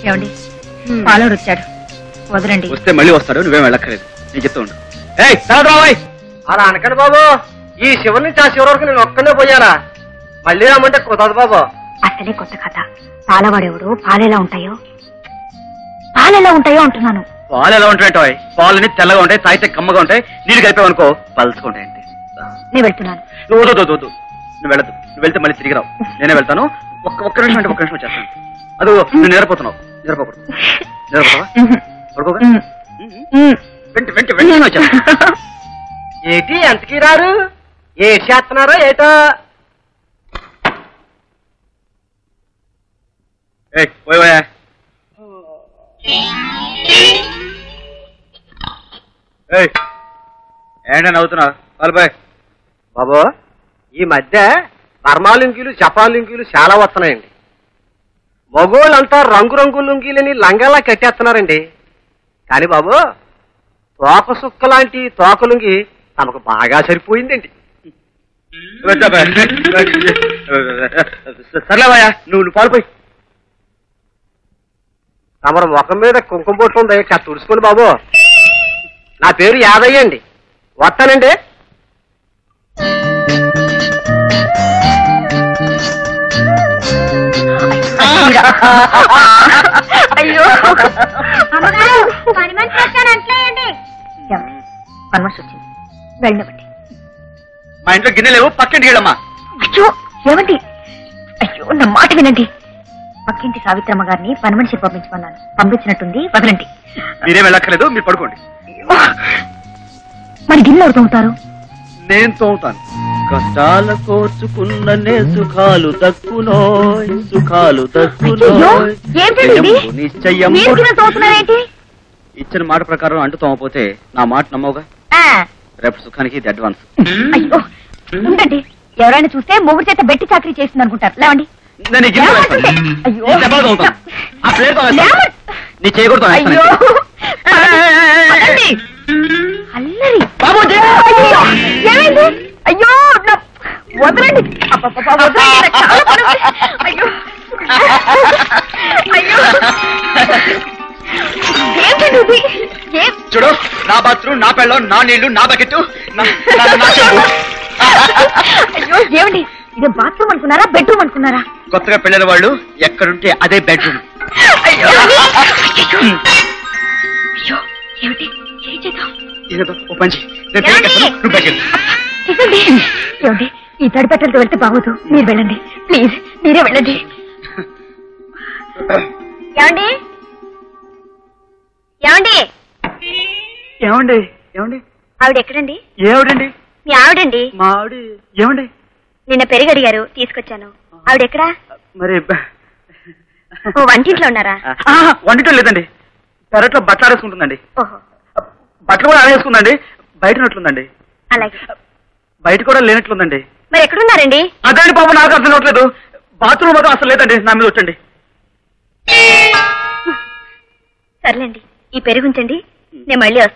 ఏమండి పాలోడు వచ్చాడు, వదలండి. వస్తే మళ్ళీ వస్తాడు, నువ్వేం వెళ్ళక్కర్లేదు, నేను చెప్తూ ఉండు. అలా అనకండి బాబు, ఈ శివుడి నుంచి ఆ శివుడి వరకు నేను ఒక్కనే పోయానా, మళ్ళీ రామంటే కుదరదు బాబు. అసలే కొత్త కథ. పాలవాడెవడు, పాలెలా ఉంటాయో అంటున్నాను. పాలు ఎలా ఉంటాయి? పాలని తెల్లగా ఉంటాయి, తాగితే కమ్మగా ఉంటాయి, నీళ్ళు కలిపావనుకో పలుచుకుంటాయి. నేను వెళ్తున్నాను. నువ్వు వెళ్ళదు, నువ్వు వెళ్తే మళ్ళీ తిరిగి రావు, నేనే వెళ్తాను. ఒక్క నిమిషం అంటే ఒక్క నిమిషం వచ్చేస్తాను. అదో నువ్వు నిద్రపోతున్నావు, నిద్రపోతావా? పడుకోగా వెంటనే వచ్చేస్తా. ఏంటి ఎంతకీ రారు, ఏటి చేస్తున్నారో ఏటో. పోయా ఏంటని అవుతున్నావు? పాల్పోయ్ బాబు, ఈ మధ్య బర్మాలింకీలు జపాలింకీలు చాలా వస్తున్నాయండి. మగోళ్ళంతా రంగురంగు లుంగీలని లంగల్లా కట్టేస్తున్నారండి. కానీ బాబు, తోక సుక్క లాంటి తోకలుంగి తమకు బాగా సరిపోయిందండి. సర్లేవయ్యా, నువ్వు పాల్పోయి. తమరు ముఖం మీద కుంకుమ బొట్లు ఉంది, తుడుచుకోండి బాబు. నా పేరు యాదయ్య అండి, వస్తానండి. అయ్యో పని మనిషి వచ్చింది, వెళ్ళినవ్వండి. మా ఇంట్లో గిన్నె లేవు, పక్కింటికి వెళ్ళమ్మా. అయ్యో ఏమండి, అయ్యో నా మాట వినండి. పక్కింటి సావిత్రమ్మ గారిని పని మనిషి పంపించమన్నాను, పంపించినట్టుంది, వదలండి. మీరేం వెళ్ళక్కర్లేదు, మీరు పడుకోండి. మరి గిన్నె ఎవరు తోముతారు? నేను తోముతాను. కష్టాల కోర్చుకున్ననే సుఖాలు దక్కునోయ్, సుఖాలు దక్కునోయ్. ఇచ్చిన మాట ప్రకారం అంటూ తోమపోతే నా మాట నమ్మవుగా. రేపు సుఖానికి ఇది అడ్వాన్స్. అయ్యో ఉండండి, ఎవరైనా చూస్తే మొగుడు చేత బెట్టి చాకరీ చేస్తుంది అనుకుంటారు. లేవండి. నీ చేయకూడదు. అల్లరి ఏమైంది? అయ్యో వదలండి, అయ్యో అయ్యో ఏంటండి? చూడు, నా బాత్రూమ్, నా పెళ్ళం, నా నీళ్లు, నా బకెట్. అయ్యో ఏమండి, ఇది బాత్రూమ్ అనుకున్నారా, బెడ్రూమ్ అనుకున్నారా? కొత్తగా పెళ్ళిన వాళ్ళు ఎక్కడుంటే అదే బెడ్రూమ్. అయ్యో ఏమిటి, ఏం చేద్దాం? ఏమండి, ఈ తడిపెట్టలతో వెళ్తే బాగోదు, మీరు వెళ్ళండి ప్లీజ్, మీరే వెళ్ళండి. ఏమండి ఏమండి ఏమండి ఏమండి ఆవిడ ఎక్కడండి? ఏమిటండి? మీ ఆవిడండి. మా ఆవిడ ఏమండి? నిన్న పెరుగు అడిగారు, తీసుకొచ్చాను. ఆవిడ ఎక్కడా? మరి వంటింట్లో ఉన్నారా? వంటింట్లో లేదండి, పెరట్లో బట్టలు ఆడేసుకుంటుందండి. ఓహో, బట్టలు కూడా ఆడేసుకుందండి, బయట ఉన్నట్లుందండి. అలాగే, బయట కూడా లేనట్లుందండి. మరి ఎక్కడున్నారండి? అదేంటి బాబు, నాకు అర్థం కావట్లేదు. బాత్రూమ్ మాత్రం అసలు లేదండి, నా మీద వచ్చండి. సర్లేండి, ఈ పెరుగుంచండి, నేను మళ్ళీ వస్తాను.